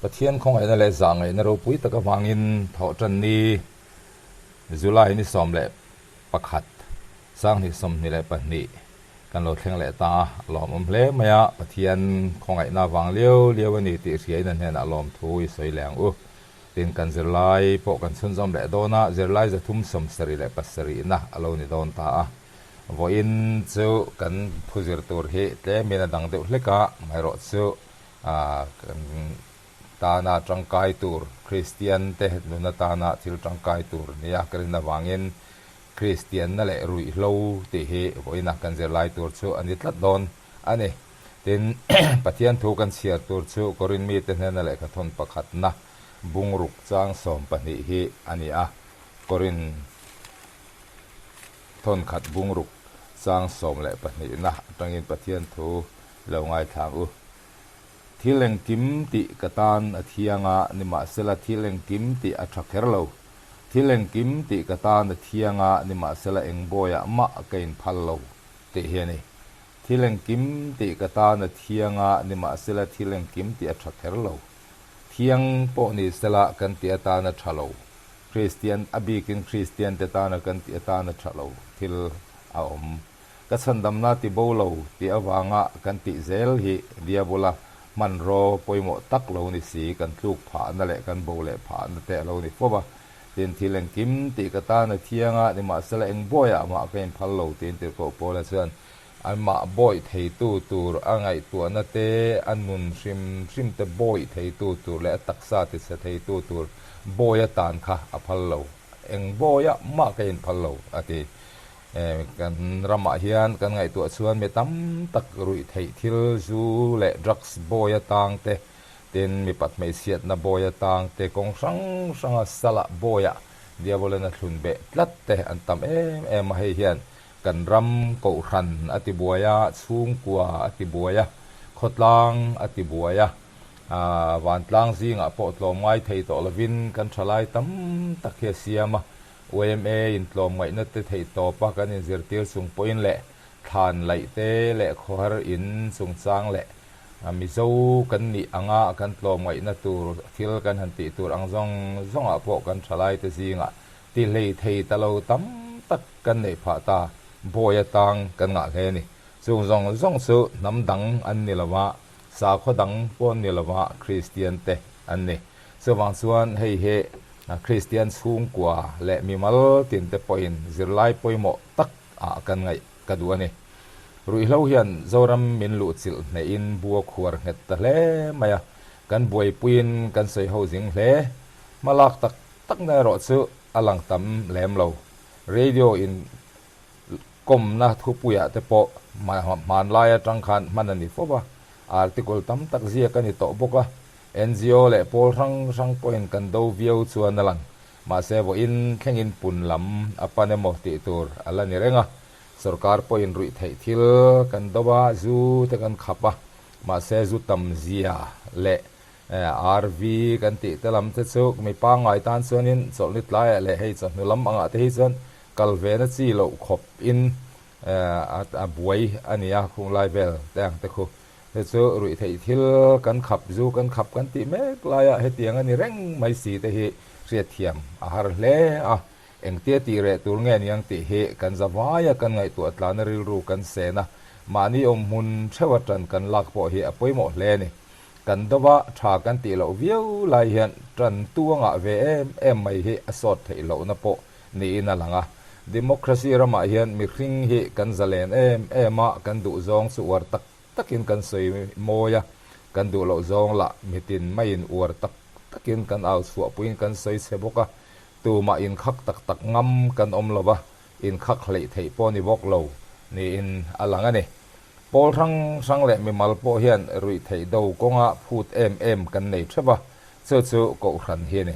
pathian khong ai na le zang ai na ro pui taka wangin tho tan ni July ni som le pakhat sang ni som ni le pahni kan lo thleng le ta lom hle maya pathian khong ai na wang leo ani ti riai na hna lom thui soi lang u tin kan zirlai po kan chun zom le dona zirlai za thum som sari le pasari na alo ni don ta a voin chu kan phuzir tur hi tle mena dang deuh hleka mai ro chu kan ta na tangkai tur Christian te nuna ta na thil tangkai tur nia karina wangin Christian na le rui hlo ti hi voina kan zirlai tur chu ani tlat don ani tin pathian thu kan siar tur chu korin mi te hna le ka thon pakhat na bungruk chang som pani hi ani a korin thon khat bungruk chang som le pani na tangin pathian thu lo ngai thang u thileng kim ti katan athianga nima sela thileng kim ti athakherlo thileng kim ti katan athianga nima sela engboya ma kain phallo te hiani thileng kim ti katan athianga nima sela thileng kim ti athakherlo thiang po ni sela kan ti atana thalo Christian abikin Christian te tana kan ti atana thalo thil aom ka chandamna ti bolo ti awanga kan ti zel hi diabola man ro poimo tak lo ni si kan tluk pha na le kan bo le pha na te lo ni foba tin thileng kim ti kata na thianga ni ma sala eng boya ma kain phal lo tin te ko pola chuan an ma boy thei tu tur angai tu na te anun sim te boy thei tu tur le taksa ti se thei tu tur boya tan kha a phal lo eng boya ma kain phal lo ati kan rama hian kan ngai tu chuan me tam tak rui thei thil zu le drugs boya tang te tin mi pat mai siat na boya tang te kong sang sala boya dia bolena thlun be tlat te an tam em hei hian kan ram ko ran ati boya chung kwa ati boya khotlang ati boya wan tlang zinga po tlom ngai thei to lovin kan thalai tam tak he siama OMA in tlom ngai na te thei to pa kan in zirtir sung point le than lai te le khor in sung chang le mi zo kan ni anga kan tlom ngai na tur thil kan han ti tur ang zong a po kan thalai te zinga ti lei thei ta lo tam tak kan nei pha ta boya tang kan nga he ni chung zong su nam dang an ni lawa sa kho dang pon ni lawa Christian te an ni so wang chuan hei he Christian chung kwa le mi mal tin te point zirlai poimo tak a kan ngai kadu ani rui hlo hian zoram min lu chil ne in bua khuar het ta hle maya kan boi puin kan sei ho jing hle malak tak na ro chu alang tam lem lo radio in kom na thu puya te po man lai atang khan manani foba article tam tak zia kan i to boka NGO le pol rang point kan do view chuan alang ma se bo in thengin pun lam apane mo ti tur ala ni renga sarkar point rui thei thil kan dowa zu te kan khapa ma se zu tam zia le RV kan ti te lam te chu mi pa ngai tan chuanin cholnit lai le hei chu nu lam anga te hi chuan kalvena chi lo khop in a buai ania khung lai bel tang te khu te chu rui thei thil kan khap zu kan khap kan ti mek laya he tiang ani reng mai si te hi ria thiam a har hle a eng te ti re tur nge niang ti he kan zawaya kan ngai tu atlan ril ru kan se na mani om mun thewatan kan lak po hi apoi mo hle ni kan dawa tha kan ti lo viu lai hian tran tuanga ve em mai hi asot thei lo na po ni na langa democracy rama hian mi hring hi kan zalen ema kan du zong su war takin kan sei moya kan du lo zong la mitin mai in war takin kan au su puin kan sei seboka tu ma in khak tak ngam kan om lova in khak hlei thei po ni bok lo ni in alanga ni pol rang le mi mal po hian rui thei do konga phut em kan nei theba chu ko ran hi ni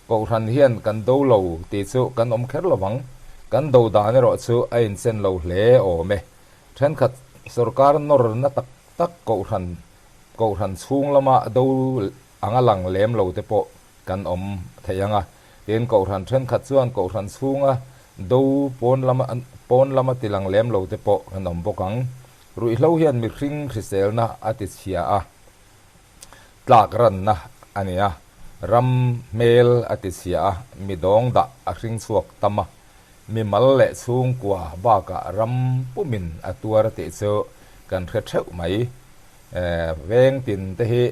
ko ran hian kan do lo ti chu kan om kher lawang kan do da ne ro chu a in chen lo hle o me then khat sarkar nor na tak ko ran chung lama do angalang lem lo te po kan om theyanga ten ko ran then khat chuan ko ran chunga do pon lama tilang lem lo te po kan om bokang rui hlo hian mi hring hrisel na ati chia a tlak ran na อันนี้รัมเมลอติเสียมีดองดะริงสวกตมะมีมัลเละสูงกว่าบากะรัมปุมินตัวรติเซกันเทเไหมเวงตินเตหิ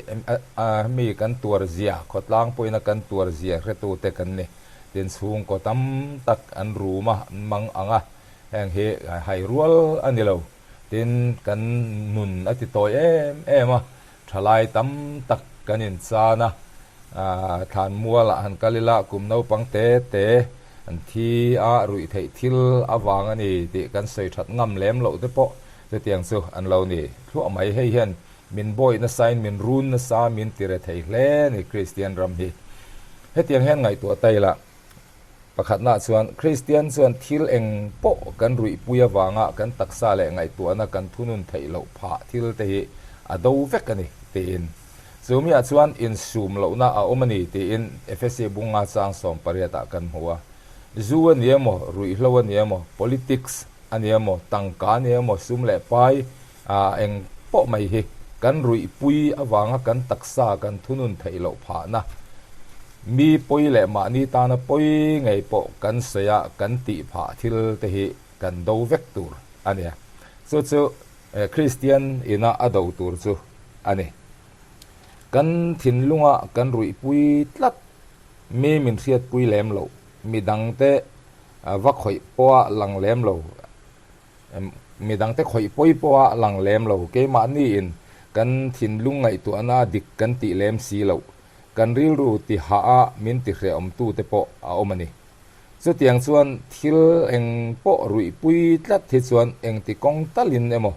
มีกันตัวเสียขดล้างปุยนักันตัวเสียเรตูเตกันเนี่ยตินสูงก็ตั้มตักอันรูมามังอ่ะแห่งให้รัวอันนี้เราตินกันนุนอติโตเอมทลายตั้มตักกันอินซานะฐานมัวละหันกาลิละกุมนาวปังเตอันที่รุ่ยไทยทิลวางอันนี้ติกันใส่ถัดงำแหลมเราเตปะจะเตียงสู้อันเรานี่ทั่วไม่ให้เห็นมินบอยนะไซน์มินรูนนะซามินติระไทยเล่นี่คริสเตียนรำฮีให้เตียงเห็นไงตัวไตละประคัดหน้าส่วนคริสเตียนส่วนทิลเองโปกันรุ่ยปุยวางกันตักซาเลไงตัวนักกันทุนุนไทยเราผ่าทิลเตะอดาวเวกันนี่เตียนส่วนมีส่วนอินซูมเราหน้าอมันนี่เตียนเอฟเอสบุงอาจางสอมปริยตากันหัวจูอันนี้มั้งรุ่ยเราอันนี้มั้ง politics อันนี้มั้งตั้งการนี้มั้งซุ่มเล่ไปเองโปไม่เฮกันรุ่ยปุยวางกันตักซากันทุนุนไทยเราผ่านะมีปุยเล่มานี่ตานะปุยไงโปกันเสียกันติผ่าทิลเตหิกันดาวเวกตูร์อันนี้สุดคริสเตียนอินะอดาวตูร์สุอันนี้กันถิ่นลุงกันรุ่ยปุยตัดมีมินเสียดปุยแหลมเรามีดังเตวักข่อยปัวหลังแหลมเรามีดังเตข่อยปุยปัวหลังแหลมเราเกมานี่อินกันถิ่นลุงไงตัวน่าดิกกันติแหลมสีเรากันริรูติหามินติเรอมตูเตปอเอามันนี่สุดที่ส่วนทิลเองปอรุ่ยปุยตัดที่ส่วนเองติกองตัลินเอโม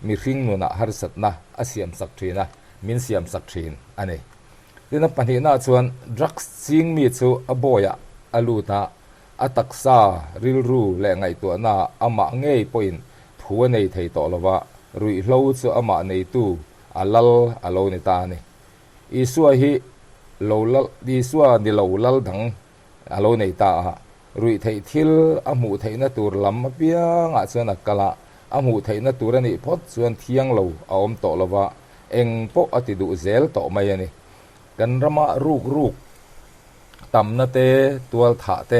มีริงนูนะฮาร์สัตนะอาเซียมสักทีนะมินเซียมสักทีนอันนี้ที่นั่นปัญหาหน้าส่วนดรักซิงมีสู่อบอยะอลูตาอัตักซาริรูและไงตัวน่าอามาเงยปอยน์ทัวในไทยต่อละว่ารุ่ยเล่าสู่อามาในตู้อัลลอัลโลในตานี่อีสัวฮีโลลดีสัวนี่โลลลดังอัลโลในตารุ่ยไทยทิลอามูไทยนัตูรลำมาเปียงส่วนนักกะละอามูไทยนัตูรนี่พอดส่วนเทียงเราเอาอมต่อละว่าเองพกอติดุเซลต่อมาอย่างนี้กันรำมารูกต่ำนาเตตัวถาเต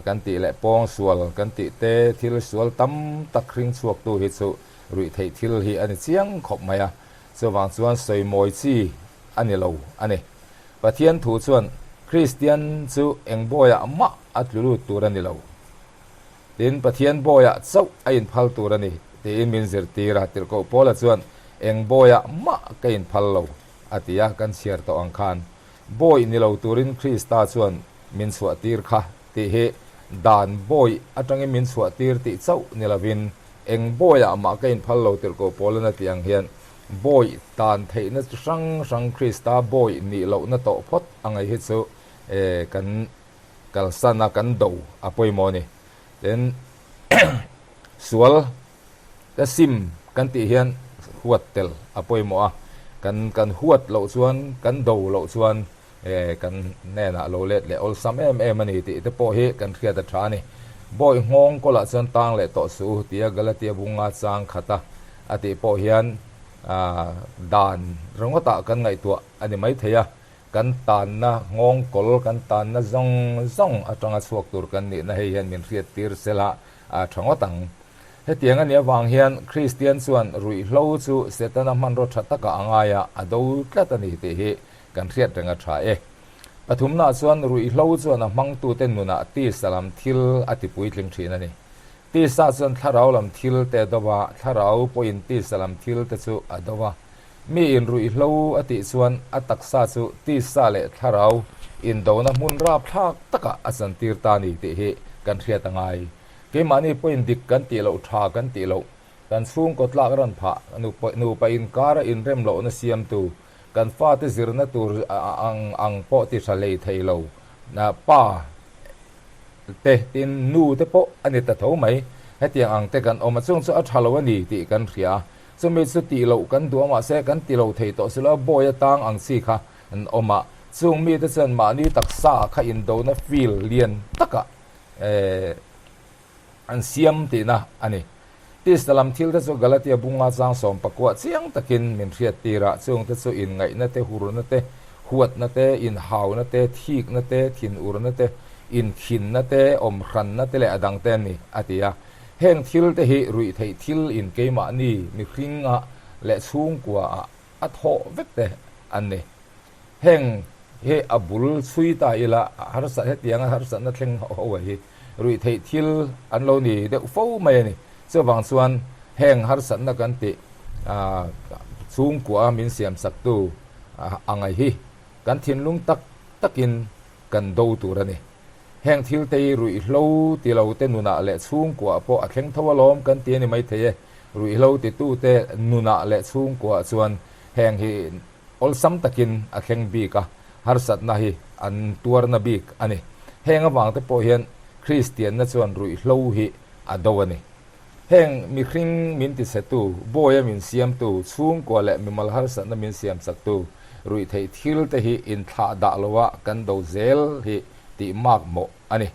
กันติและปองสวลกันติเตทิลสวลตั้มตักคริงสวกตัวหิสุรุ่ยไทยทิลฮีอันนี้เสียงขบมาส่วนส่วนสวยมวยซีอันนี้เราอันนี้ประเทศถูส่วนคริสเตียนสู่เองบอยมะอัตลุตัวนี้เราเดินประเทศบอยเจ้าไอ้พัลตัวนี้เดินมินเซอร์ตีราติลโกพอละส่วนเองบอยมะกันพัลเราอติยากันเชียร์ต่ออังคารบอยนี่เราตัวรินคริสตาส่วนมินสวตีร์ค่ะที่เหดานบอยอัตรังมินสวตีร์ที่เจ้านี่ละวินเองบอยมะกันพัลเราติลโกพอละนั่นที่อังเฮียนบอยตานเทนัสสังคริสตาบอยนี่เรานั่นต่อพอดอังไอฮิตสุกันกัลสันกันดูอภัยมอนี่เดินสวลก็ซิมกันที่เฮียนหัวเตลอภัยมอกันหัวเราส่วนกันดูเราส่วนกันแน่นะเราเล็ดเลยอลซัมมันนี่ที่จะพอเหกันเคลียร์ตะชานี่บอยงงก็ละส่วนต่างเลยต่อสู้ที่กลเตียบุงอาสังขัดอติพอเฮียนดานเราก็ตะกันไงตัวอันนี้ไม่เทียกันตานนะงงกลกันตานนะซองจังสวกตัวกันนี่นะเฮียนมีเรียตีร์เสละจังว่าตังให้เตียงอันนี้วางเฮียนคริสเตียนส่วนรุ่ยเล่าสู่เสตนามันรถชัตตะกะอ่างายอดูแค่ตันนี้ที่เหกันเรียดเรื่องอะไรปฐุมนาส่วนรุ่ยเล่าส่วนมังตูเต็นนุนะตีสลามทิลอติปุยลิงทีนั่นนี่ตีสาส่วนทาราวลำทิลเตดว่าทาราวปอยน์ตีสลามทิลเตสุอดว่ามีอินรุ่ยเล่าอติส่วนอตักซาสุตีสาเลทาราวอินโดนะมุนราบทักตะกะอสันติร์ตานีที่เหกันเรียดต่างไงเกมานี่ปอยน์ดิกกันตีเหล่าทากันตีเหล่ากันสูงกดลากรันผะนูไปอินการอินเรมเหล่านะเสียมตูกันฟ้าที่สิรนะตูอังปอที่ทะเลไทยเหล่านะป้าเตตินนูเตปอันนี้แต่เท่าไหมให้เตียงอังเตกันออกมาส่งสุดทาลวันนี้ตีกันเสียสมัยสุดตีเหล่ากันตัวมาเสกันตีเหล่าไทยต่อสุดแล้วบอยตังอังสีค่ะอันออกมาส่งมีแต่เส้นมานี่ตักซาข้าอินโดนะฟิลเลียนตะกะอันเสียมตีนะอันนี้ที่สลัมทิลที่สุกาลที่บุงอาสังสมปะกวดเสียงตะกินมินเรียตีระส่งที่สุอินไงนั่นเตหูรุนั่นเตห ขวดนะเตอินหาวนะเตทีกนะเตถินอุรนะเตอินขินนะเตอมขันนะเตและดังเตนี่อติยาแห่งทิลเตหิรุยไททิลอินเกมานี่มีคริงะและสูงกว่าอัทโหเวกเตอันนี้แห่งเฮอบุลสุยตาอิละฮาร์สัตเฮตียงฮาร์สัตนั่นเองเอาไว้รุยไททิลอันเรานี่เด็กฟูไม่นี่เสื้อบางส่วนแห่งฮาร์สัตนักกันติสูงกว่ามินเสียมสักตูอังไงฮีกันทินลุงตักินกันดูตัวนี่แห่งทิลเตรุยโลตีเราเตนุนาเละสูงกว่าพอแข่งทวารล้อมกันเตียนี่ไม่เทรุยโลติตู้เตนุนาเละสูงกว่าส่วนแห่งฮีอลซัมตักินแข่งบีกะฮาร์สัตนาฮีอันตัวนาบีกอันนี้แห่งวางเตปอเห็นคริสเตียนนั่นส่วนรุยโลฮีอดาวนี่แห่งมีคริงมินติเสตูโบยมินเสียมตูสูงกว่าและมีมัลฮาร์สัตนมินเสียมสักตูรุยไทยทิลเตหิอินทาดาลวะกันดูเซลฮิติมากโมอันนี้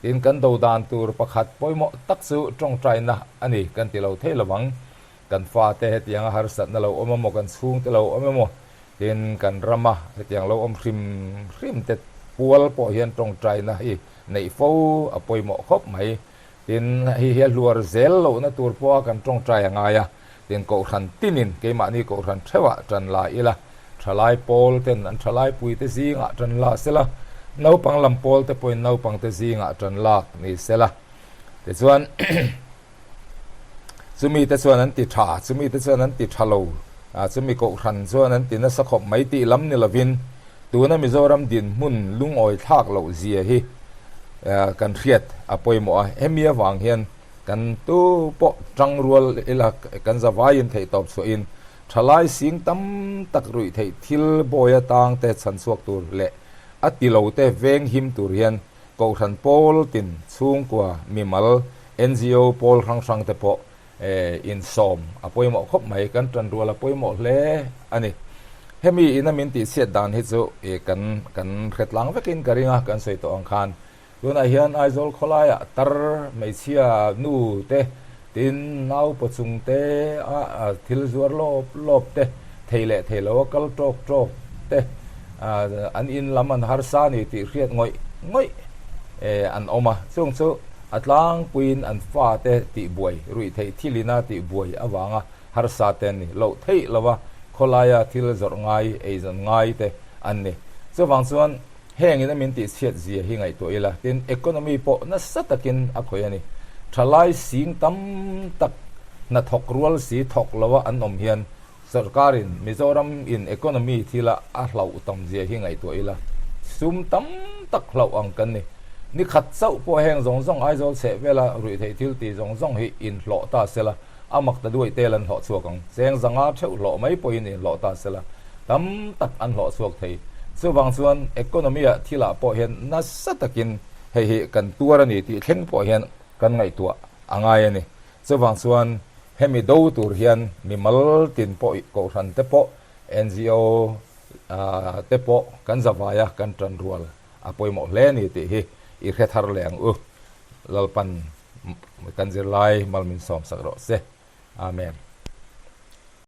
อินกันดูดานตูรประคัดปอยโมตักสุตรงใจนะอันนี้กันที่เราเทระวังกันฟ้าเตหที่ยังฮาร์สัตนั่นเราอมโมกันสูงที่เราอมโมอินกันรำมะที่ยังเราอมริมเตปัวลปอยเห็นตรงใจนะอีในฟูอปอยโมครบไหมอินฮิเฮลัวเซลเรานะตัวปัวกันตรงใจยังไงอะอินโกขันตินินเกมานี่โกขันเทวะจันลาอีละทลายโพลเต็นอันทลายปุยเตซีงะจันลาเสละนาวปังลำโพลเตปอยนาวปังเตซีงะจันลานี่เสละแต่ส่วนสมีแต่ส่วนนั้นติดชาสมีแต่ส่วนนั้นติดชาโลสมีโกขันส่วนนั้นติดนัสขบไม่ติล้ำนิลวินตัวนั้นมิโซรัมดินมุนลุงอ้อยทากเหล่าเสียฮีกันเทียดอปอยหมอเฮมียวางเฮียนกันตู้ปะจังรัวเอลกันจะวายินไทยตอบสวยอินทลายสิงตั้มตักรุยไทยทิลบอยตางแต่สันสวกตัวเละอติโลเตเวงหิมตัวเรียนกูทันโพลตินสูงกว่ามีมัล NGO โพลครั้งสังเตปะอินซอมอปอยหมอคบไหมกันจันรัวละปอยหมอเละอันนี้เฮมีอินามินติเสียดานฮิโซกันเข็ดหลังเวกินกะริงะกันสวยตัวอังคารตัวนั้นเฮียนไอโซลคลายตรไม่เชียนูเตตินนาวปจุงเตทิลจวร์ลบเตเทเลวกัลโจกเตอันอินลำมันฮาร์ซานี่ติเรียดง่อยอันออกมาซึ่งอัตลางปุยนอันฟ้าเตติบวยรุยเททิลินาติบวยอวังฮาร์ซาเตนี่เราเทละวะคลายทิลจวร์ง่ายจันง่ายเตอันนี้ซึ่งบางส่วนแห่งนี้มินติเสียดเสียหิงไอตัวเอละตินอีโคโนมีพอนัสตักินอคอยนี่ทลายสิงตั้มตักนัทกรัวสีทกละวะอันอมเฮียนสรการินมิโซรัมอินอีโคโนมีที่ละอาเหล่าตั้มเสียหิงไอตัวเอละซุมตั้มตักเหล่าอังกันนี่ขัดเศร้าพอแห่งสองไอโซเสเวลารุยเททิลตีสองให้อินหล่อตาเสละอามักตะด้วยเตลันหล่อสวกังเสียงสังอาเช่าหล่อไม่ปอยนี่หล่อตาเสละตั้มตักอันหล่อสวกเทซึ่งบางส่วนอีโคโนมีที่ละพอเห็นนัสตะกินให้กันตัวนี่ที่เข่งพอเห็นกันไงตัวอ่างไงนี่ซึ่งบางส่วนให้มีดูตัวเห็นมีมัลตินพอโกรันเตปอ NGO เตปอกันจะวายกันจันรัวลพอยหมดเล่นี่ที่อีกแค่ทาร์แรงลลปันกันจะไล่มัลมินสอมสักรอบเสอาเมน